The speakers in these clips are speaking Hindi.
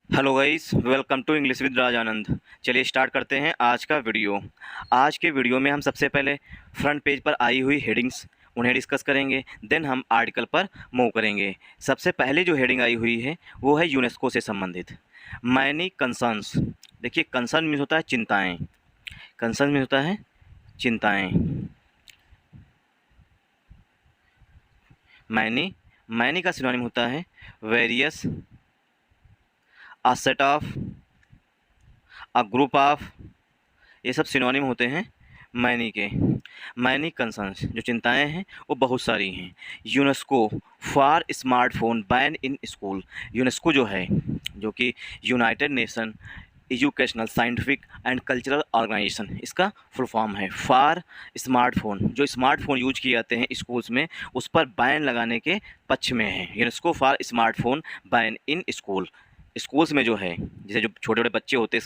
Hello guys, welcome to English with Raj Anand. चलिए स्टार्ट करते हैं आज का वीडियो। आज के वीडियो में हम सबसे पहले फ्रंट पेज पर आई हुई हेडिंग्स उन्हें डिस्कस करेंगे, देन हम आर्टिकल पर मूव करेंगे। सबसे पहले जो हेडिंग आई हुई है वो है यूनेस्को से संबंधित मैनी कंसर्न्स। देखिए, कंसर्न मीन्स होता है चिंताएँ। कंसर्न मीन्स होता है चिंताएँ। मैनी मैनी का सिनोनिम होता है various, a set of, a group of. ये सब सिनोनिम होते हैं मैनी के। मैनी कंसर्न्स, जो चिंताएं हैं वो बहुत सारी हैं। UNESCO for smartphone ban in school. UNESCO जो है, जो कि united nation educational scientific and cultural organisation, इसका फुल फॉर्म है फॉर स्मार्टफोन। जो स्मार्टफोन यूज किए जाते हैं स्कूल्स में, उस पर बैन लगाने के पक्ष में है। UNESCO for smartphone ban in school. Schools में जो है, जैसे जो छोटे छोटे बच्चे होते हैं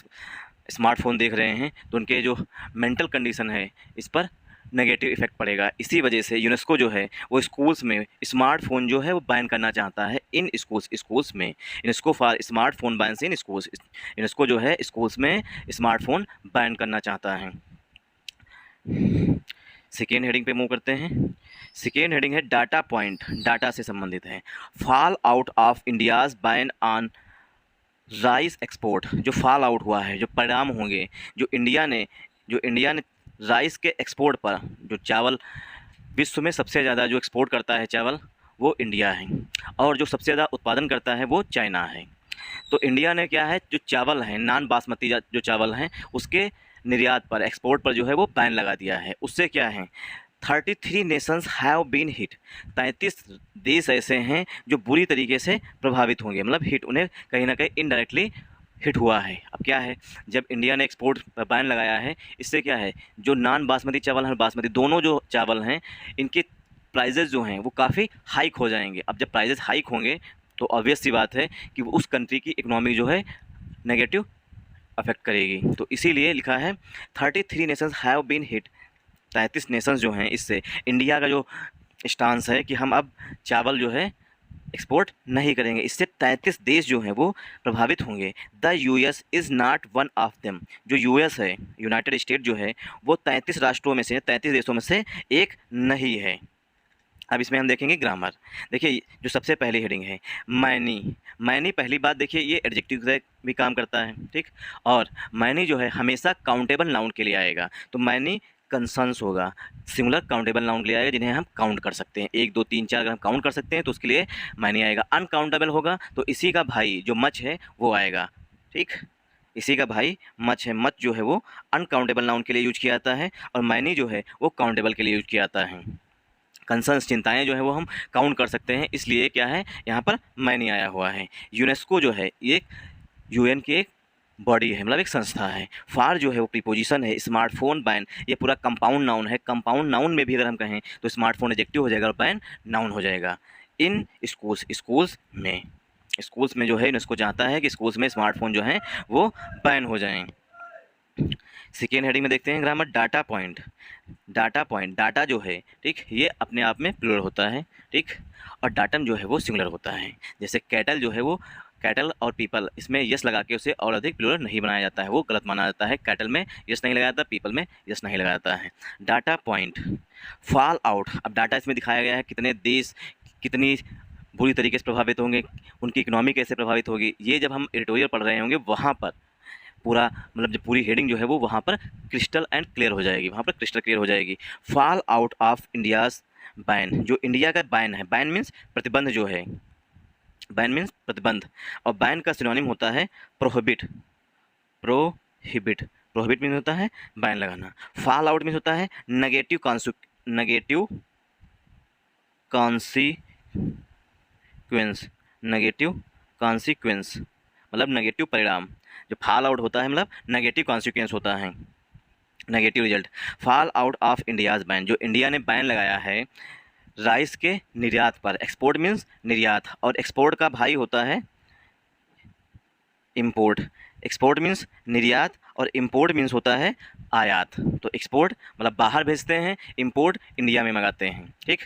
स्मार्टफोन देख रहे हैं, तो उनके जो मेंटल कंडीशन है इस पर नेगेटिव इफेक्ट पड़ेगा। इसी वजह से यूनेस्को जो है वो स्कूल्स में स्मार्टफोन जो है वो बैन करना चाहता है इन स्कूल्स में। UNESCO for smartphone ban in schools. UNESCO जो है स्कूल्स में स्मार्टफोन बैन करना चाहता है। सेकेंड हेडिंग पे मूव करते हैं। सेकेंड हेडिंग है डाटा पॉइंट, डाटा से संबंधित है। Fall out of India's ban on rice export. जो फॉल आउट हुआ है, जो परिणाम होंगे, जो इंडिया ने राइस के एक्सपोर्ट पर, जो चावल विश्व में सबसे ज़्यादा जो एक्सपोर्ट करता है चावल, वो इंडिया है, और जो सबसे ज़्यादा उत्पादन करता है वो चाइना है। तो इंडिया ने क्या है, जो चावल हैं नॉन बासमती जो चावल हैं, उसके निर्यात पर, एक्सपोर्ट पर जो है वो बैन लगा दिया है। उससे क्या है, 33 नेशंस हैव बीन हिट। 33 देश ऐसे हैं जो बुरी तरीके से प्रभावित होंगे, मतलब हिट, उन्हें कहीं ना कहीं इनडायरेक्टली हिट हुआ है। अब क्या है, जब इंडिया ने एक्सपोर्ट पर बैन लगाया है, इससे क्या है, जो नॉन बासमती चावल है, बासमती दोनों जो चावल हैं, इनके प्राइजेज़ जो हैं वो काफ़ी हाइक हो जाएंगे। अब जब प्राइजेज़ हाइक होंगे तो ऑब्वियस सी बात है कि उस कंट्री की इकोनॉमी जो है नेगेटिव अफेक्ट करेगी। तो इसीलिए लिखा है 33 nations have been hit. 33 nations जो हैं, इससे इंडिया का जो स्टांस है कि हम अब चावल जो है एक्सपोर्ट नहीं करेंगे, इससे 33 देश जो हैं वो प्रभावित होंगे। The US is not one of them. जो यूएस है, यूनाइटेड स्टेट जो है, वो 33 राष्ट्रों में से, 33 देशों में से एक नहीं है। अब इसमें हम देखेंगे ग्रामर। देखिए, जो सबसे पहली हेडिंग है मैनी। मैनी, पहली बात देखिए, ये एडजेक्टिव से भी काम करता है, ठीक। और मैनी जो है हमेशा काउंटेबल नाउन के लिए आएगा, तो मैनी कंसर्न्स होगा, सिंगुलर काउंटेबल नाउन के लिए आएगा, जिन्हें हम काउंट कर सकते हैं। 1 2 3 4 अगर हम काउंट कर सकते हैं तो उसके लिए मैनी आएगा। अनकाउंटेबल होगा तो इसी का भाई जो मच है वो आएगा, ठीक। इसी का भाई मच है, मच जो है वो अनकाउंटेबल नाउन के लिए यूज किया जाता है, और मैनी जो है वो काउंटेबल के लिए यूज किया जाता है। कंसर्न्स, चिंताएं जो है वो हम काउंट कर सकते हैं, इसलिए क्या है यहाँ पर मैनी आया हुआ है। यूनेस्को जो है ये यूएन की एक बॉडी है, मतलब एक संस्था है। फार जो है वो प्रीपोजिशन है। स्मार्टफोन बैन, ये पूरा कंपाउंड नाउन है। कंपाउंड नाउन में भी अगर हम कहें तो स्मार्टफोन एडजेक्टिव हो जाएगा और बैन नाउन हो जाएगा। इन स्कूल्स, स्कूल्स में जो है यूनेस्को चाहता है कि स्कूल्स में स्मार्टफोन जो है वो बैन हो जाएं। सेकेंड हेडिंग में देखते हैं grammar, data point. Data point, data जो है, ठीक, ये अपने आप में प्लूरल होता है, ठीक, और डाटम जो है वो सिंगुलर होता है। जैसे कैटल जो है वो, कैटल और पीपल, इसमें यस लगा के उसे और अधिक प्लूरल नहीं बनाया जाता है, वो गलत माना जाता है। कैटल में यस नहीं लगाया जाता, पीपल में यस नहीं लगाया जाता है। Data point, fall out. अब डाटा इसमें दिखाया गया है कितने देश कितनी बुरी तरीके से प्रभावित होंगे, उनकी इकोनॉमी कैसे प्रभावित होगी। ये जब हम एडिटोरियल पढ़ रहे होंगे वहाँ पर पूरा, मतलब जो पूरी हेडिंग जो है वो वहाँ पर क्रिस्टल एंड क्लियर हो जाएगी, वहाँ पर क्रिस्टल क्लियर हो जाएगी। Fall out of India's ban, जो इंडिया का बैन है, बैन मीन्स प्रतिबंध जो है, बैन मीन्स प्रतिबंध, और बैन का सिनोनिम होता है प्रोहिबिट। प्रोहिबिट मीन्स होता है बैन लगाना। फॉल आउट मीन्स होता है नेगेटिव कॉन्सिक्वेंस, नेगेटिव कॉन्सिक्वेंस मतलब नेगेटिव परिणाम। जो फॉल आउट होता है मतलब नेगेटिव कॉन्सिक्वेंस होता है, negative result. Fall out of India's ban, जो इंडिया ने बैन लगाया है राइस के निर्यात पर। एक्सपोर्ट मीन्स निर्यात, और एक्सपोर्ट का भाई होता है इंपोर्ट। एक्सपोर्ट मीन्स निर्यात और इंपोर्ट मीन्स होता है आयात। तो एक्सपोर्ट मतलब बाहर भेजते हैं, इंपोर्ट इंडिया में मंगाते हैं, ठीक।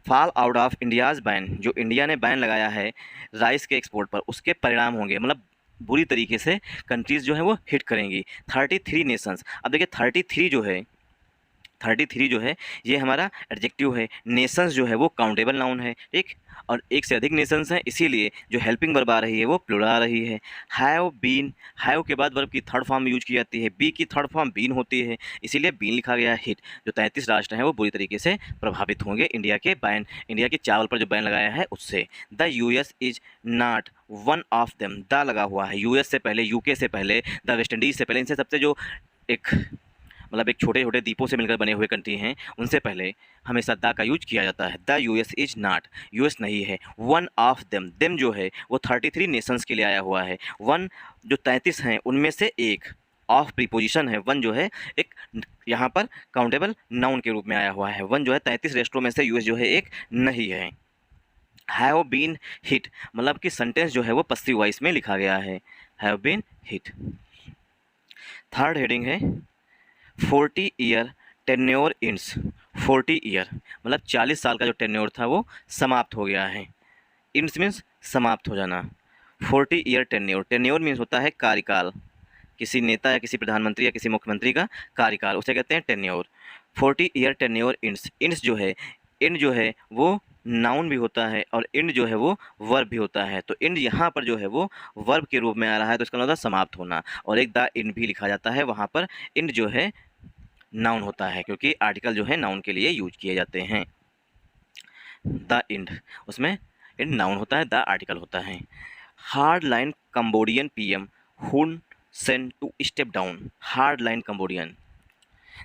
Fall out of India's ban, जो इंडिया ने बैन लगाया है राइस के एक्सपोर्ट पर, उसके परिणाम होंगे, मतलब बुरी तरीके से कंट्रीज़ जो है वो हिट करेंगी। 33 नेशंस, अब देखिए 33 जो है ये हमारा एडजेक्टिव है, नेशंस जो है वो काउंटेबल नाउन है, ठीक। और एक से अधिक नेशंस हैं, इसीलिए जो हेल्पिंग वर्ब आ रही है वो प्लूरल आ रही है। हैव बीन, हैव के बाद वर्ब की थर्ड फॉर्म यूज की जाती है, बी की थर्ड फॉर्म बीन होती है, इसीलिए बीन लिखा गया है। हिट, जो 33 राष्ट्र हैं वो बुरी तरीके से प्रभावित होंगे इंडिया के चावल पर जो बैन लगाया है उससे। The US is not one of them, the लगा हुआ है, यूएस से पहले, यूके से पहले, द वेस्ट इंडीज से पहले, इनसे सबसे जो एक मतलब एक छोटे छोटे द्वीपों से मिलकर बने हुए कंट्री हैं, उनसे पहले हमेशा द का यूज किया जाता है। The US is not, US नहीं है, वन ऑफ देम, देम जो है वो 33 नेशंस के लिए आया हुआ है। वन जो 33 हैं उनमें से एक, ऑफ प्रीपोजिशन है, वन जो है एक यहाँ पर काउंटेबल नाउन के रूप में आया हुआ है। वन जो है 33 राष्ट्रों में से यूएस जो है एक नहीं है। हैव बीन हिट, मतलब कि सेंटेंस जो है वो पसिव वॉइस में लिखा गया है, have been hit. Third heading है 40 ईयर टेन्योर इंड्स, 40 ईयर मतलब 40 साल का जो टेन्योर था वो समाप्त हो गया है। इंड्स मीन्स समाप्त हो जाना। 40 ईयर टेन्योर, टेन्योर मीन्स होता है कार्यकाल, किसी नेता या किसी प्रधानमंत्री या किसी मुख्यमंत्री का कार्यकाल, उसे कहते हैं tenure. 40 year tenure ends, ends जो है, इंड जो है वो नाउन भी होता है और इंड जो है वो वर्ब भी होता है। तो इंड यहाँ पर जो है वो वर्ब के रूप में आ रहा है, तो इसका मतलब होता है समाप्त होना। और एक द इंड भी लिखा जाता है, वहाँ पर इंड जो है नाउन होता है, क्योंकि आर्टिकल जो है नाउन के लिए यूज किए जाते हैं। द इंड, उसमें इंड नाउन होता है, द आर्टिकल होता है। Hard line Cambodian PM Hun Sen to step down, hard line Cambodian,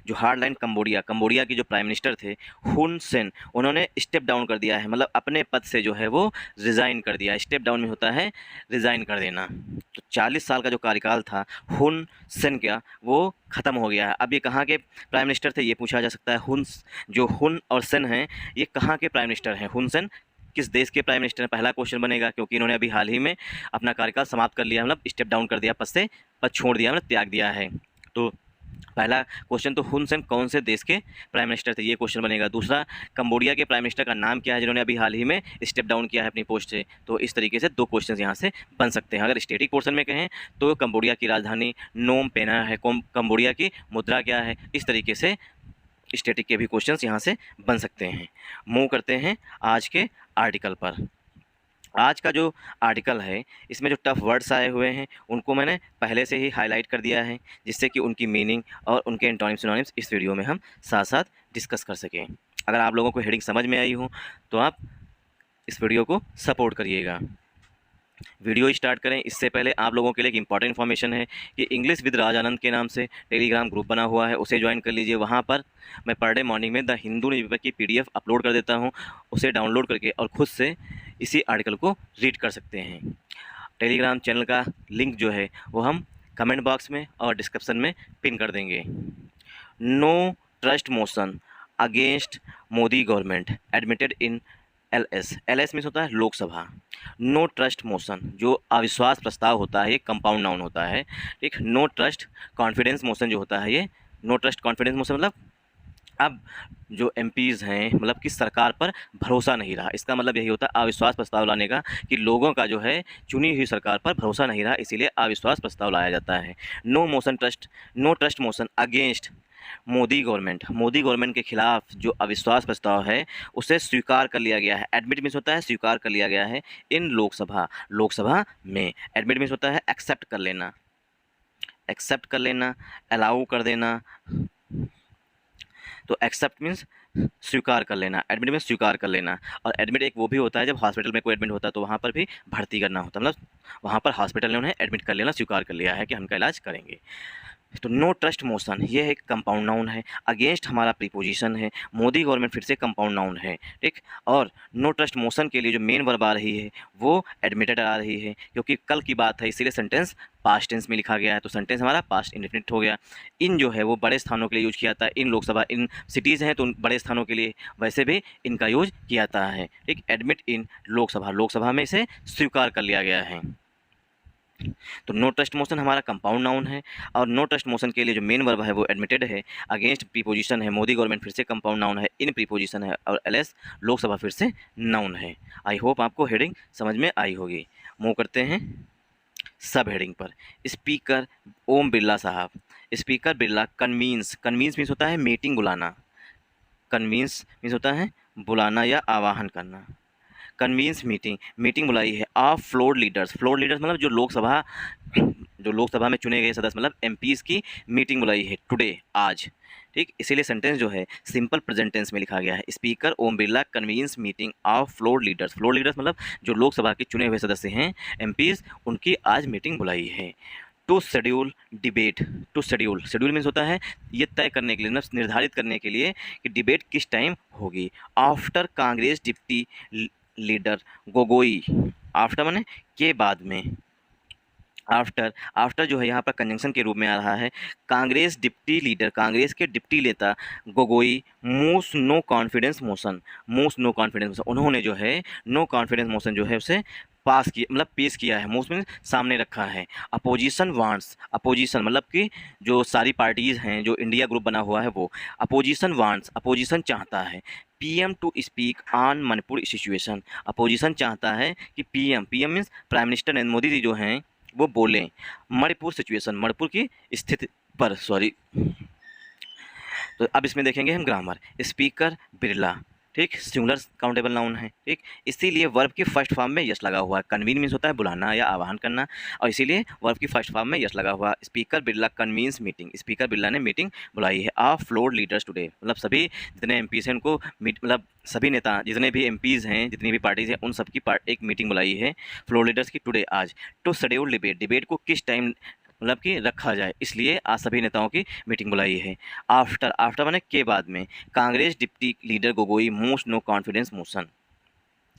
जो हार्ड लाइन कंबोडिया के जो प्राइम मिनिस्टर थे हुन सेन, उन्होंने स्टेप डाउन कर दिया है, मतलब अपने पद से जो है वो रिज़ाइन कर दिया। स्टेप डाउन में होता है रिज़ाइन कर देना। तो 40 साल का जो कार्यकाल था हुन सेन का, वो ख़त्म हो गया है। अब ये कहाँ के प्राइम मिनिस्टर थे ये पूछा जा सकता है। जो हुन और सेन हैं ये कहाँ के प्राइम मिनिस्टर हैं? हुन सेन किस देश के प्राइम मिनिस्टर हैं, पहला क्वेश्चन बनेगा, क्योंकि इन्होंने अभी हाल ही में अपना कार्यकाल समाप्त कर लिया, मतलब स्टेप डाउन कर दिया, पद से पद छोड़ दिया, मतलब त्याग दिया है। तो पहला क्वेश्चन तो हुन सेन कौन से देश के प्राइम मिनिस्टर थे, ये क्वेश्चन बनेगा। दूसरा, कंबोडिया के प्राइम मिनिस्टर का नाम क्या है जिन्होंने अभी हाल ही में स्टेप डाउन किया है अपनी पोस्ट से। तो इस तरीके से दो क्वेश्चन यहाँ से बन सकते हैं। अगर स्टेटिक पोर्शन में कहें तो कंबोडिया की राजधानी नोम पेना है, कंबोडिया की मुद्रा क्या है, इस तरीके से स्टेटिक के भी क्वेश्चंस यहाँ से बन सकते हैं। मूव करते हैं आज के आर्टिकल पर। आज का जो आर्टिकल है इसमें जो टफ वर्ड्स आए हुए हैं उनको मैंने पहले से ही हाईलाइट कर दिया है, जिससे कि उनकी मीनिंग और उनके एंटोनिम्स सिनोनिम्स इस वीडियो में हम साथ साथ डिस्कस कर सकें। अगर आप लोगों को हेडिंग समझ में आई हो तो आप इस वीडियो को सपोर्ट करिएगा। वीडियो स्टार्ट करें इससे पहले आप लोगों के लिए एक इंपॉर्टेंट इन्फॉर्मेशन है कि इंग्लिश विद राज आनंद के नाम से टेलीग्राम ग्रुप बना हुआ है, उसे ज्वाइन कर लीजिए। वहाँ पर मैं पर डे मॉर्निंग में द हिंदू न्यूज़पेपर की PDF अपलोड कर देता हूँ, उसे डाउनलोड करके और खुद से इसी आर्टिकल को रीड कर सकते हैं। टेलीग्राम चैनल का लिंक जो है वो हम कमेंट बॉक्स में और डिस्क्रिप्शन में पिन कर देंगे। No trust motion against Modi government admitted in LS means होता है लोकसभा। नो ट्रस्ट मोशन जो अविश्वास प्रस्ताव होता है ये कंपाउंड नाउन होता है, ठीक। नो ट्रस्ट कॉन्फिडेंस मोशन जो होता है ये नो ट्रस्ट कॉन्फिडेंस मोशन मतलब अब जो MPs हैं मतलब कि सरकार पर भरोसा नहीं रहा, इसका मतलब यही होता है अविश्वास प्रस्ताव लाने का, कि लोगों का जो है चुनी हुई सरकार पर भरोसा नहीं रहा, इसीलिए अविश्वास प्रस्ताव लाया जाता है। No trust motion against Modi government के खिलाफ जो अविश्वास प्रस्ताव है उसे स्वीकार कर लिया गया है। एडमिट मीन्स होता है स्वीकार कर लिया गया है इन लोकसभा में। एडमिट मीन्स होता है एक्सेप्ट कर लेना, अलाउ कर देना। तो एक्सेप्ट मीन्स स्वीकार कर लेना, एडमिट मीन्स स्वीकार कर लेना। और एडमिट एक वो भी होता है जब हॉस्पिटल में कोई एडमिट होता है तो वहाँ पर भी भर्ती करना होता है, मतलब वहाँ पर हॉस्पिटल ने उन्हें एडमिट कर लेना, स्वीकार कर लिया है कि हम इनका इलाज करेंगे। तो नो ट्रस्ट मोशन ये एक कंपाउंड नाउन है, अगेंस्ट हमारा प्रीपोजिशन है, मोदी गवर्नमेंट फिर से कंपाउंड नाउन है, ठीक। और नो ट्रस्ट मोशन के लिए जो मेन वर्ब आ रही है वो एडमिटेड आ रही है, क्योंकि कल की बात है इसीलिए सेंटेंस पास्ट टेंस में लिखा गया है, तो सेंटेंस हमारा पास्ट इंडेफिनिट हो गया। इन जो है वो बड़े स्थानों के लिए यूज किया जाता है, इन लोकसभा इन सिटीज़ हैं तो उन बड़े स्थानों के लिए वैसे भी इनका यूज किया जाता है, ठीक। एडमिट इन लोकसभा में इसे स्वीकार कर लिया गया है। तो नो ट्रस्ट मोशन हमारा कंपाउंड नाउन है, और नो ट्रस्ट मोशन के लिए जो मेन वर्ब है वो एडमिटेड है, अगेंस्ट प्रीपोजिशन है, मोदी गवर्नमेंट फिर से कंपाउंड नाउन है, इन प्रीपोजिशन है, और LS लोकसभा फिर से नाउन है। आई होप आपको हेडिंग समझ में आई होगी। मूव करते हैं सब हेडिंग पर। स्पीकर ओम बिरला साहब, speaker Birla convince, convince means होता है मीटिंग बुलाना, कन्वीन्स मीन्स होता है बुलाना या आवाहन करना। कन्वीन्स मीटिंग, मीटिंग बुलाई है of floor leaders, floor leaders मतलब जो लोकसभा में चुने गए सदस्य मतलब एमपीज़ की मीटिंग बुलाई है टुडे, आज। ठीक, इसीलिए सेंटेंस जो है सिंपल प्रेजेंट टेंस में लिखा गया है। Speaker Om Birla convenes meeting of floor leaders, floor leaders मतलब जो लोकसभा के चुने हुए सदस्य हैं एमपीज़, उनकी आज मीटिंग बुलाई है। To schedule debate, to schedule, schedule means होता है ये तय करने के लिए, मतलब निर्धारित करने के लिए कि डिबेट किस टाइम होगी। After Congress deputy leader Gogoi, after माने के बाद में, आफ्टर, आफ्टर जो है यहाँ पर कंजंक्शन के रूप में आ रहा है। कांग्रेस डिप्टी लीडर, कांग्रेस के डिप्टी नेता Gogoi moves no confidence motion, moves no confidence motion, उन्होंने जो है नो कॉन्फिडेंस मोशन जो है उसे पास किया, मतलब पेश किया है, मूव्स में सामने रखा है। अपोजिशन वांट्स, अपोजिशन मतलब कि जो सारी पार्टीज़ हैं, जो इंडिया ग्रुप बना हुआ है वो, अपोजिशन वांट्स, अपोजिशन चाहता है PM to speak on Manipur situation, opposition चाहता है कि PM, PM means prime minister Narendra Modi ji जो हैं वो बोलें मणिपुर सिचुएशन, मणिपुर की स्थिति पर, सॉरी। तो अब इसमें देखेंगे हम ग्रामर। स्पीकर बिरला, ठीक, सिंगुलर काउंटेबल नाउन है, ठीक, इसीलिए वर्ब की फर्स्ट फॉर्म में यस लगा हुआ है। कन्वीन मीन्स होता है बुलाना या आह्वान करना, और इसीलिए वर्ब की फर्स्ट फॉर्म में यस लगा हुआ है। Speaker Birla convenes meeting, speaker Birla ने मीटिंग बुलाई है ऑफ फ्लोर लीडर्स टुडे, मतलब सभी जितने एमपीज़ हैं उनको मतलब सभी नेता जितने भी एमपीज़ हैं, जितनी भी पार्टीज़ हैं, उन सबकी एक मीटिंग बुलाई है फ्लोर लीडर्स की टुडे, आज। टू शेड्यूल डिबेट, डिबेट को किस टाइम मतलब कि रखा जाए, इसलिए आज सभी नेताओं की मीटिंग बुलाई है। आफ्टर, आफ्टर माने के बाद में। Congress deputy leader Gogoi moves no confidence motion,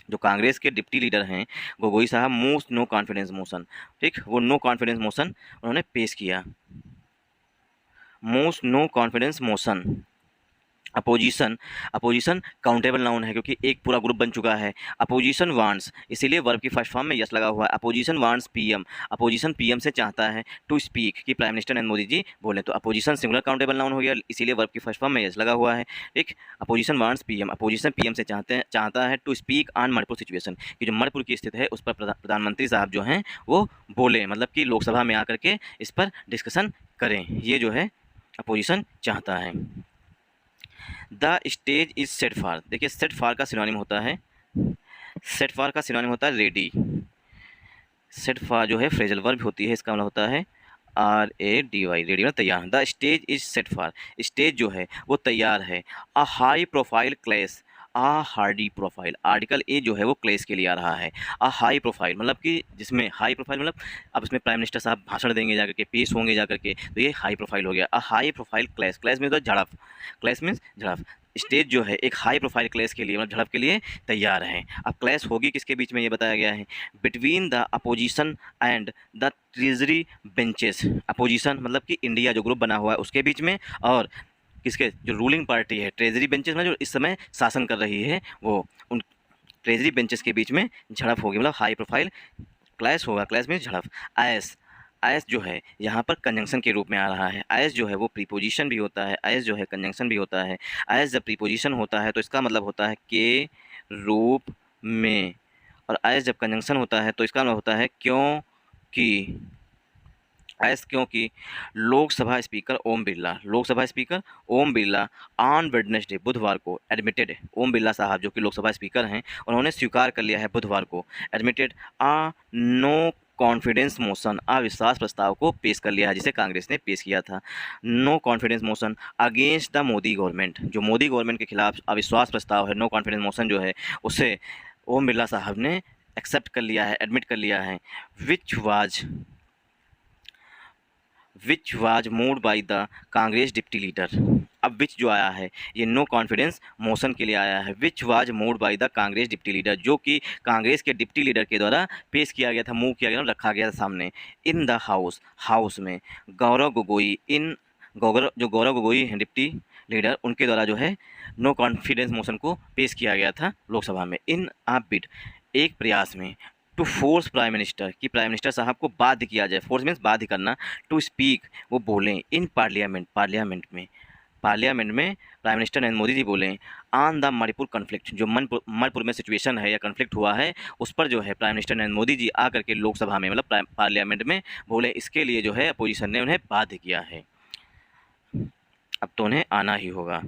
जो कांग्रेस के डिप्टी लीडर हैं गोगोई साहब मूव्स नो कॉन्फिडेंस मोशन, ठीक, वो नो कॉन्फिडेंस मोशन उन्होंने पेश किया। Moves no confidence motion. Opposition, opposition countable noun है क्योंकि एक पूरा ग्रुप बन चुका है। अपोजिशन वांट्स, इसीलिए वर्ब की फर्स्ट फॉर्म में यस लगा हुआ है। Opposition wants PM, opposition PM से चाहता है टू स्पीक कि प्राइम मिनिस्टर नरेंद्र मोदी जी बोले, तो अपोजिशन सिंगुलर काउंटेबल नाउन हो गया, इसीलिए वर्ब की फर्स्ट फॉर्म में यस लगा हुआ है। ठीक, opposition wants PM, opposition PM से चाहता है to speak on Manipur situation, कि जो मणिपुर की स्थिति है उस पर प्रधानमंत्री साहब जो हैं वो बोले, मतलब कि लोकसभा में आकर के इस पर डिस्कशन करें, ये जो है अपोजिशन चाहता है। The stage is set for, देखिए सेट फॉर का सिनोनिम होता है, सेट फॉर का सिनोनिम होता है रेडी, सेट फॉर जो है फ्रेजल वर्ब होती है, इसका मतलब होता है RADY, रेडी मतलब तैयार। The stage is set for, stage जो है वो तैयार है। A high profile clash, a hardy profile, article a जो है वो क्लेस के लिए आ रहा है। आ हाई प्रोफाइल मतलब कि जिसमें हाई प्रोफाइल मतलब अब इसमें प्राइम मिनिस्टर साहब भाषण देंगे जाकर के, पेश होंगे जाकर के, तो ये हाई प्रोफाइल हो गया। आ हाई प्रोफाइल क्लेस, क्लेस मीन्स झड़प, क्लेस मीन्स झड़प। स्टेज जो है एक हाई प्रोफाइल क्लेस के लिए मतलब झड़प के लिए तैयार है। अब क्लेस होगी किसके बीच में ये बताया गया है, between the opposition and the treasury benches, opposition मतलब कि इंडिया जो ग्रुप बना हुआ है उसके बीच में, और किसके, जो रूलिंग पार्टी है ट्रेजरी बेंचेस में जो इस समय शासन कर रही है, वो उन ट्रेजरी बेंचेस के बीच में झड़प होगी, मतलब हाई प्रोफाइल क्लैश होगा, क्लैश में झड़प। एस, एस जो है यहाँ पर कंजंक्शन के रूप में आ रहा है। एस जो है वो प्रीपोजिशन भी होता है, एस जो है कंजंक्शन भी होता है। एस जब प्रीपोजिशन होता है तो इसका मतलब होता है के रूप में, और एस जब कंजंक्शन होता है तो इसका मतलब होता है क्योंकि, एस क्योंकि Lok Sabha speaker Om Birla, Lok Sabha speaker Om Birla on Wednesday, बुधवार को एडमिटेड, ओम बिरला साहब जो कि लोकसभा स्पीकर हैं उन्होंने स्वीकार कर लिया है बुधवार को, एडमिटेड आ नो कॉन्फिडेंस मोशन, अविश्वास प्रस्ताव को पेश कर लिया है जिसे कांग्रेस ने पेश किया था। No confidence motion against the Modi government, जो मोदी गवर्नमेंट के खिलाफ अविश्वास प्रस्ताव है, नो कॉन्फिडेंस मोशन जो है उसे ओम बिरला साहब ने एक्सेप्ट कर लिया है, एडमिट कर लिया है। Which was moved by the Congress deputy leader, अब विच जो आया है ये नो कॉन्फिडेंस मोशन के लिए आया है। Which was moved by the Congress deputy leader, जो कि कांग्रेस के डिप्टी लीडर के द्वारा पेश किया गया था, मूव किया गया, रखा गया था सामने। इन द हाउस, हाउस में गौरव गोगोई, इन जो गौरव गोगोई हैं डिप्टी लीडर, उनके द्वारा जो है नो कॉन्फिडेंस मोशन को पेश किया गया था लोकसभा में। इन आ बिड, एक प्रयास में, टू फोर्स प्राइम मिनिस्टर, कि प्राइम मिनिस्टर साहब को बाध्य किया जाए, फोर्स मीन्स बाध्य करना, टू स्पीक वो बोलें, इन पार्लियामेंट, पार्लियामेंट में, पार्लियामेंट में प्राइम मिनिस्टर नरेंद्र मोदी जी बोले ऑन द मणिपुर कन्फ्लिक्ट, जो मणिपुर में सिचुएशन है या कन्फ्लिक्ट हुआ है उस पर जो है प्राइम मिनिस्टर नरेंद्र मोदी जी आकर के लोकसभा में मतलब पार्लियामेंट में बोले। इसके लिए जो है अपोजिशन ने उन्हें बाध्य किया है, अब तो उन्हें आना ही होगा।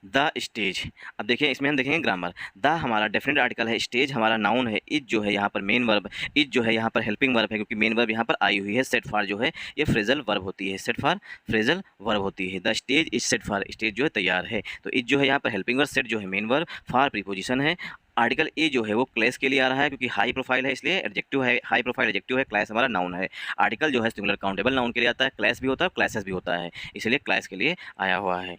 द स्टेज, अब देखिए इसमें हम देखेंगे ग्रामर। द हमारा डेफिनेट आर्टिकल है, स्टेज हमारा नाउन है, इज जो है यहाँ पर मेन वर्ब, इज जो है यहाँ पर हेल्पिंग वर्ब है क्योंकि मेन वर्ब यहाँ पर आई हुई है। सेट फॉर जो है ये फ्रेजल वर्ब होती है, सेट फॉर फ्रेजल वर्ब होती है। The stage is set for, stage जो है तैयार है, तो इज जो है यहाँ पर हेल्पिंग वर्ब, सेट जो है मेन वर्ब, फॉर प्रीपोजिशन है। आर्टिकल ए जो है वो क्लास के लिए आ रहा है क्योंकि हाई प्रोफाइल है इसलिए एडजेक्टिव है, हाई प्रोफाइल एडजेक्टिव है, क्लास हमारा नाउन है। आर्टिकल जो है सिंगुलर काउंटेबल नाउन के लिए आता है, क्लास भी होता है, क्लासेस भी होता है, इसलिए क्लास के लिए आया हुआ है।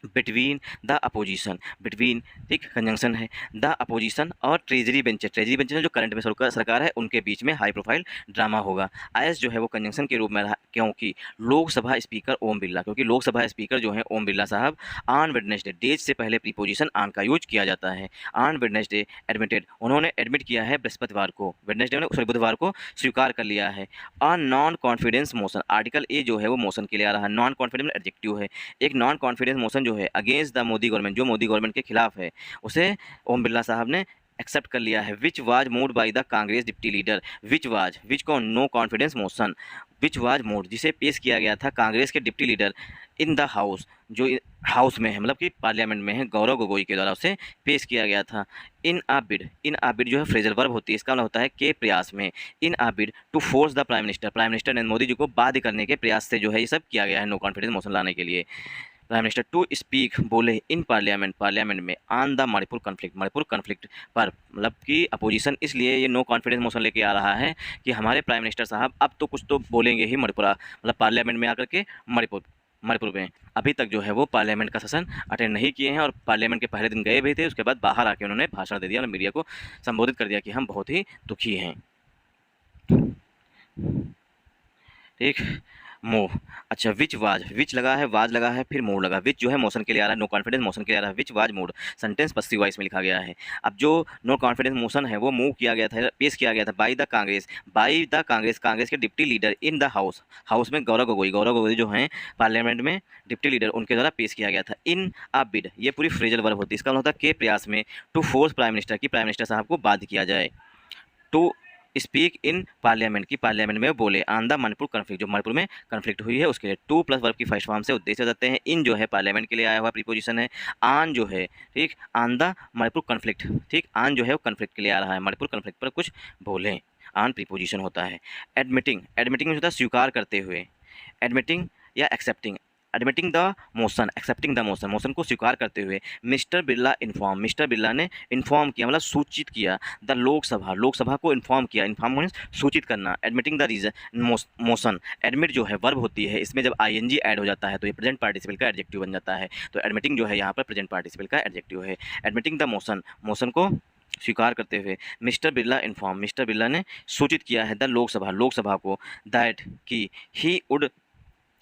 बिटवीन द अपोजिशन, बिटवीन ठीक कंजंक्शन है, द अपोजिशन और ट्रेजरी बेंचेस, ट्रेजरी बेंचेस जो करंट में सरकार है उनके बीच में हाई प्रोफाइल ड्रामा होगा। एस जो है वो कंजंक्शन के रूप में रहा क्योंकि लोकसभा स्पीकर ओम बिरला, क्योंकि लोकसभा स्पीकर जो है ओम बिरला साहब ऑन वेडनेसडे, डेज से पहले प्रीपोजिशन ऑन का यूज किया जाता है। ऑन वेडनेसडे एडमिटेड, उन्होंने एडमिट किया है बृहस्पतिवार को, वेडनेसडे सॉरी बुधवार को स्वीकार कर लिया है। On non confidence motion, article a जो है वो मोशन के लिए आ रहा है, नॉन कॉन्फिडेंस एडजेक्टिव है। एक नॉन कॉन्फिडेंस मोशन जो है अगेंस्ट द मोदी गवर्नमेंट, जो मोदी गवर्नमेंट के खिलाफ है, उसे ओम बिरला साहब ने एक्सेप्ट कर लिया है। Which was moved by the Congress deputy leader, which को no confidence motion, which was moved जिसे पेश किया गया था कांग्रेस के deputy leader in the house, जो हाउस में है मतलब कि पार्लियामेंट में है, गौरव गोगोई के द्वारा उसे पेश किया गया था। इन a bid, in a bid जो है फ्रेजल वर्ब होती है, इसका मतलब होता है के प्रयास में। In a bid to force the prime minister, prime minister Narendra Modi ji को बाध्य करने के प्रयास से जो है ये सब किया गया है, नो कॉन्फिडेंस मोशन लाने के लिए। प्राइम मिनिस्टर टू स्पीक बोले इन पार्लियामेंट, पार्लियामेंट में on the Manipur conflict, Manipur conflict पर, मतलब कि अपोजिशन इसलिए ये नो कॉन्फिडेंस मोशन लेके आ रहा है कि हमारे प्राइम मिनिस्टर साहब अब तो कुछ तो बोलेंगे ही मणिपुर, मतलब पार्लियामेंट में आकर के मणिपुर में। अभी तक जो है वो पार्लियामेंट का सेशन अटेंड नहीं किए हैं और पार्लियामेंट के पहले दिन गए भी थे, उसके बाद बाहर आके उन्होंने भाषण दे दिया और मीडिया को संबोधित कर दिया कि हम बहुत ही दुखी हैं। ठीक, मूव, अच्छा विच लगा है, वाज लगा है, फिर मूव लगा। विच जो है मोशन के लिए आ रहा है, नो कॉन्फिडेंस मोशन के लिए आ रहा है, which was moved, sentence passive voice में लिखा गया है। अब जो नो कॉन्फिडेंस मोशन है वो मूव किया गया था, पेश किया गया था बाय द कांग्रेस, कांग्रेस के deputy leader in the house में गौरव गोगोई जो हैं पार्लियामेंट में डिप्टी लीडर, उनके द्वारा पेश किया गया था। इन अ बिड, ये पूरी फ्रेजल वर्ब होती है, इसका मतलब होता है के प्रयास में, टू फोर्स प्राइम मिनिस्टर, की प्राइम मिनिस्टर साहब को बाध्य किया जाए। टू स्पीक इन पार्लियामेंट, की पार्लियामेंट में बोले ऑन द मणिपुर कन्फ्लिक्ट, जो मणिपुर में कन्फ्लिक्ट हुई है उसके लिए। टू प्लस वर्ब की फर्स्ट फॉर्म से उद्देश्य जाते हैं। इन जो है पार्लियामेंट के लिए आया हुआ प्रीपोजिशन है। ऑन जो है ठीक, ऑन द मणिपुर कन्फ्लिक्ट, ठीक, ऑन जो है वो कन्फ्लिक्ट के लिए आ रहा है, मणिपुर कन्फ्लिक्ट पर कुछ बोलें, ऑन प्रीपोजिशन होता है। एडमिटिंग, एडमिटिंग में होता है स्वीकार करते हुए, एडमिटिंग या accepting, admitting the motion, accepting the motion, motion को स्वीकार करते हुए। Mister Birla inform, mister Birla ने इन्फॉर्म किया मतलब सूचित किया, द लोकसभा, लोकसभा को इन्फॉर्म किया, इन्फॉर्म मीन्स सूचित करना। Admitting the reason motion, admit जो है वर्ब होती है, इसमें जब आईएनजी ऐड हो जाता है तो ये प्रेजेंट पार्टिसिपल का एडजेक्टिव बन जाता है, तो एडमिटिंग जो है यहाँ पर प्रेजेंट पार्टिसिपल का एडजेक्टिव है। एडमिटिंग द मोशन, मोशन को स्वीकार करते हुए। Mister Birla inform, mister Birla ने सूचित किया है द लोकसभा, लोकसभा को, दैट कि he would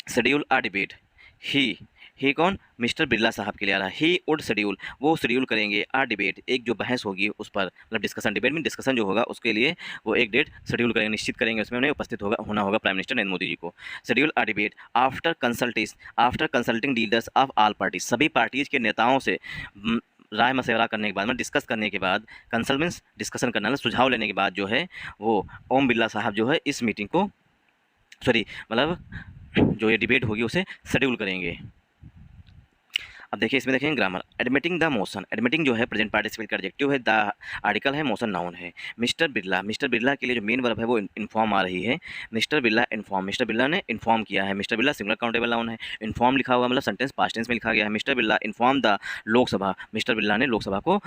schedule a debate, he कौन, मिस्टर बिरला साहब के लिए आ रहा है। ही वुड शेड्यूल, वो शेड्यूल करेंगे अ डिबेट, एक जो बहस होगी उस पर, मतलब डिस्कशन, डिबेट में डिस्कशन जो होगा उसके लिए वो एक डेट शेड्यूल करेंगे, निश्चित करेंगे, उसमें उन्हें उपस्थित होना होगा प्राइम मिनिस्टर नरेंद्र मोदी जी को। Schedule a debate after consulting leaders of all parties, सभी पार्टीज के नेताओं से राय मशवरा करने के बाद, मतलब डिस्कस करने के बाद, कंसल्ट मीन्स डिस्कशन करना, सुझाव लेने के बाद जो है वो ओम बिरला साहब जो है इस मीटिंग को मतलब जो ये डिबेट होगी उसे शेड्यूल करेंगे। अब देखिए इसमें देखेंगे grammar. Admitting the motion, admitting जो है प्रेजेंट पार्टिसिपल का एडजेक्टिव है, द आर्टिकल है, मोशन नाउन है। मिस्टर बिरला के लिए जो मेन वर्ब है वो इन्फॉर्म आ रही है। Mister Birla inform, mister Birla ने इन्फॉर्म किया है, mister Birla singular countable noun है। इन्फॉर्म लिखा हुआ मतलब सेंटेंस पास्ट टेंस में लिखा गया है। Mister Birla inform the Lok Sabha, mister Birla ने लोकसभा को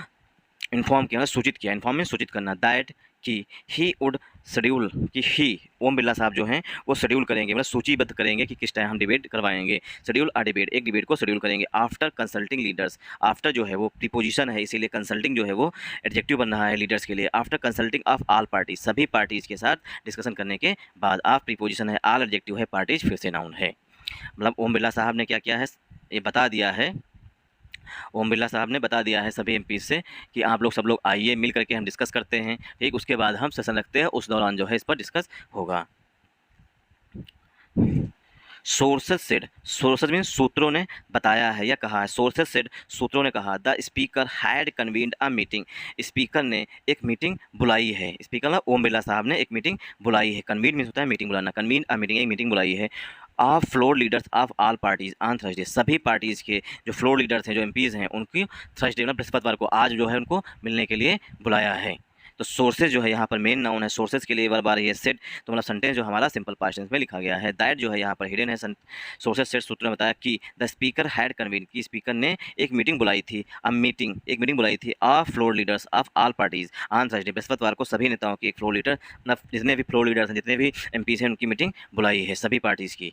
इन्फॉर्म किया, सूचित किया, इन्फॉर्म में सूचित करना। दैट कि ही वुड शेड्यूल, कि ही ओम बिरला साहब जो हैं वो शेड्यूल करेंगे, मतलब सूचीबद्ध करेंगे कि किस टाइम हम डिबेट करवाएंगे। शेड्यूल अ डिबेट, एक डिबेट को शेड्यूल करेंगे। आफ्टर कंसल्टिंग लीडर्स, आफ्टर जो है वो प्रीपोजिशन है इसीलिए कंसल्टिंग जो है वो एडजेक्टिव बन रहा है लीडर्स के लिए। After consulting of all parties, सभी पार्टीज के साथ डिस्कशन करने के बाद। ऑफ प्रीपोजिशन है, ऑल एडजेक्टिव है, पार्टीज फिर से नाउन है। मतलब ओम बिरला साहब ने क्या किया है ये बता दिया है, ओम बिरला साहब ने बता दिया है सभी एमपी से कि आप लोग सब लोग आइए मिल करके हम डिस्कस करते हैं, ठीक, उसके बाद हम सेशन रखते हैं, उस दौरान जो है इस पर डिस्कस होगा। सोर्सेज सेड, सोर्सेज मीन सूत्रों ने बताया है या कहा है, सोर्सेज सेड सूत्रों ने कहा, the speaker had convened a meeting, speaker ने एक मीटिंग बुलाई है, स्पीकर मतलब ओम बिरला साहब ने एक मीटिंग बुलाई है, कन्वीन मीन होता है मीटिंग बुलाना, कन्वीन अ मीटिंग, एक मीटिंग बुलाई है, of floor leaders of all parties on Thursday, सभी पार्टीज़ के जो फ्लोर लीडर्स हैं, जो एमपीज़ हैं, उनकी थर्सडे मतलब बृहस्पतिवार को आज जो है उनको मिलने के लिए बुलाया है। तो सोर्सेज जो है यहाँ पर मेन नाउन है, सोर्सेज के लिए वर्ब आ रही है सेड, तो मतलब सेंटेंस जो हमारा सिंपल पास्ट टेंस में लिखा गया है। दैट जो है यहाँ पर हिडन है, सोर्सेज सेड सूत्र ने बताया कि द स्पीकर हैड कन्वीन, की स्पीकर ने एक मीटिंग बुलाई थी, एक मीटिंग बुलाई थी of floor leaders of all parties on Thursday, बृहस्पतिवार को सभी नेताओं की एक फ्लोर लीडर मतलब जितने भी फ्लोर लीडर्स हैं, जितने भी एमपीज़ हैं, उनकी मीटिंग बुलाई है सभी पार्टीज़ की।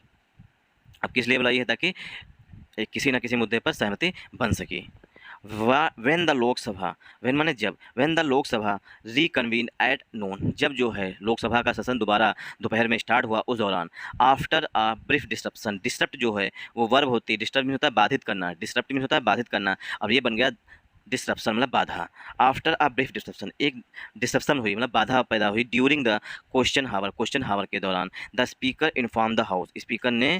अब किस लिए बुलाई है? ताकि किसी न किसी मुद्दे पर सहमति बन सके। वेन द लोकसभा, वेन माने जब, when the Lok Sabha reconvene at noon, जब जो है लोकसभा का सेशन दोबारा दोपहर में स्टार्ट हुआ उस दौरान, after a brief disruption, disturb जो है वो वर्ब होती है, डिस्टर्ब मीन होता है बाधित करना, डिस्टर्ब मीन होता है बाधित करना, अब ये बन गया डिस्ट्रप्शन मतलब बाधा। आफ्टर अ ब्रीफ डिस्ट्रप्शन, एक डिस्ट्रप्शन हुई मतलब बाधा पैदा हुई, ड्यूरिंग द क्वेश्चन हावर के दौरान, the speaker inform the house, speaker ने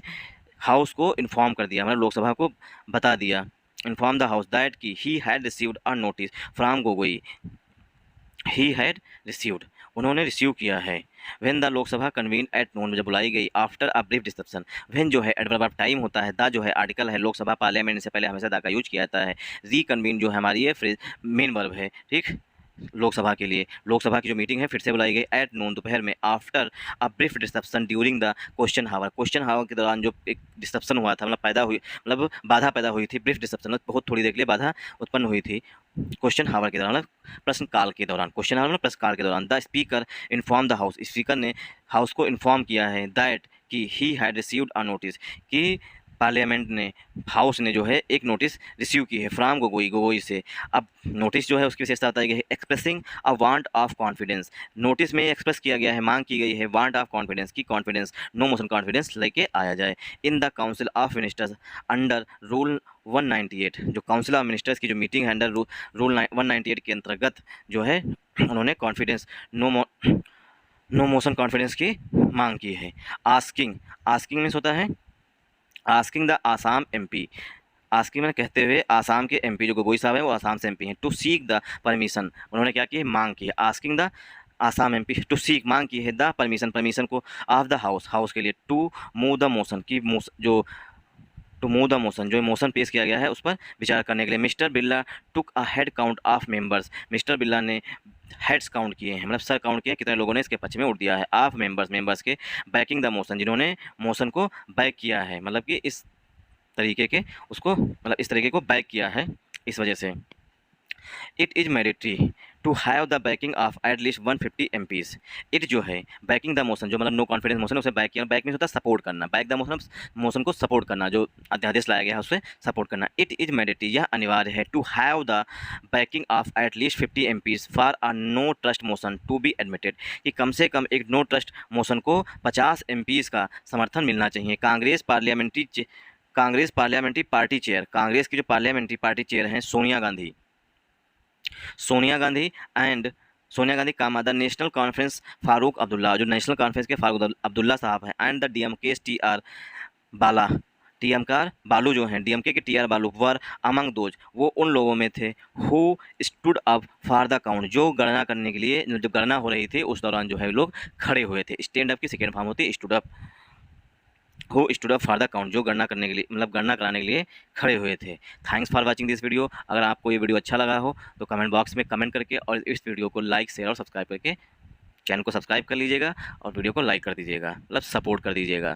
हाउस को इन्फॉर्म कर दिया मतलब लोकसभा को बता दिया, इन्फॉर्म द हाउस दैट कि he had received a notice from Gogoi, he had received, उन्होंने रिसीव किया है। When the Lok Sabha convene eight noon, जब बुलाई गई, after a brief discussion, when जो है एडवर्ब ऑफ टाइम होता है, द जो है आर्टिकल है, लोकसभा पार्लियामेंट से पहले हमेशा द का यूज किया जाता है, रिकन्वीन जो है हमारी ये फ्रेज मेन वर्ब है, ठीक, लोकसभा के लिए, लोकसभा की जो मीटिंग है फिर से बुलाई गई एट नून दोपहर में, after a brief disruption during the question hour के दौरान जो एक डिस्ट्रप्शन हुआ था मतलब पैदा हुई मतलब बाधा पैदा हुई थी, ब्रीफ डिस्ट्रप्शन बहुत थोड़ी देर के लिए बाधा उत्पन्न हुई थी क्वेश्चन हावर के दौरान, प्रश्नकाल के दौरान, क्वेश्चन हावर में प्रश्नकाल के दौरान, the speaker inform the house, speaker ने हाउस को इन्फॉर्म किया है दैट कि he had received a notice, कि पार्लियामेंट ने, हाउस ने जो है एक नोटिस रिसीव की है फ्राम गोगोई से। अब नोटिस जो है उसकी विशेषता बताई गई है, expressing a want of confidence, notice में एक्सप्रेस किया गया है, मांग की गई है वांट ऑफ कॉन्फिडेंस की, कॉन्फिडेंस नो मोशन कॉन्फिडेंस लेके आया जाए, in the council of ministers under rule 198, जो काउंसिल ऑफ मिनिस्टर्स की जो मीटिंग है अंडर रूल 198 के अंतर्गत जो है उन्होंने कॉन्फिडेंस नो मोशन कॉन्फिडेंस की मांग की है। आस्किंग, आस्किंग मीन्स होता है asking the Assam MP, asking में कहते हुए आसाम के एमपी जो गोगोई साहब हैं वो आसाम से एमपी हैं, टू सीक द परमिशन, उन्होंने क्या की मांग की है, asking the Assam MP to seek मांग की है द परमिशन, परमिशन को ऑफ द हाउस, हाउस के लिए, टू मूव द मोशन की जो टू मूव द मोशन जो मोशन पेश किया गया है उस पर विचार करने के लिए। Mister Birla took a head count of members, mister Birla ने हेड्स काउंट किए हैं मतलब सर काउंट किए कितने लोगों ने इसके पक्ष में वोट दिया है, ऑफ मेंबर्स, मेंबर्स के, बैकिंग द मोशन, जिन्होंने मोशन को बैक किया है मतलब कि इस तरीके के उसको मतलब इस तरीके को बैक किया है, इस वजह से। It is mandatory to have the backing of at least 150 MPs, it जो है बैकिंग द मोशन जो मतलब नो कॉन्फिडेंस मोशन है उसे बैक किया, बैक मीन होता है सपोर्ट करना, बैक द मोशन मोशन को सपोर्ट करना, जो अध्यादेश लाया गया है उसे सपोर्ट करना। इट इज़ मैंडेटरी, यह अनिवार्य है, to have the backing of at least 50 MPs for a no trust motion to be admitted, कि कम से कम एक नो ट्रस्ट मोशन को 50 MPs का समर्थन मिलना चाहिए। Congress parliamentary party chair, Congress की जो पार्लियामेंट्री पार्टी चेयर हैं सोनिया गांधी एंड सोनिया गांधी का mother national conference Farooq Abdullah, जो नेशनल कॉन्फ्रेंस के फारूक अब्दुल्ला साहब हैं, एंड द डीएमके TR बाला, बालू जो हैं डीएमके के TR बालू वर अमंग दोज, वो उन लोगों में थे who stood up for the count, जो गणना करने के लिए जो गणना हो रही थी उस दौरान जो है लोग खड़े हुए थे। स्टैंड अप की सेकेंड फॉर्म होती है stood up, who stood up for the count, जो गणना करने के लिए मतलब गणना कराने के लिए खड़े हुए थे। Thanks for watching this video, अगर आपको ये वीडियो अच्छा लगा हो तो कमेंट बॉक्स में कमेंट करके और इस वीडियो को लाइक शेयर और सब्सक्राइब करके चैनल को सब्सक्राइब कर लीजिएगा और वीडियो को लाइक कर दीजिएगा मतलब सपोर्ट कर दीजिएगा।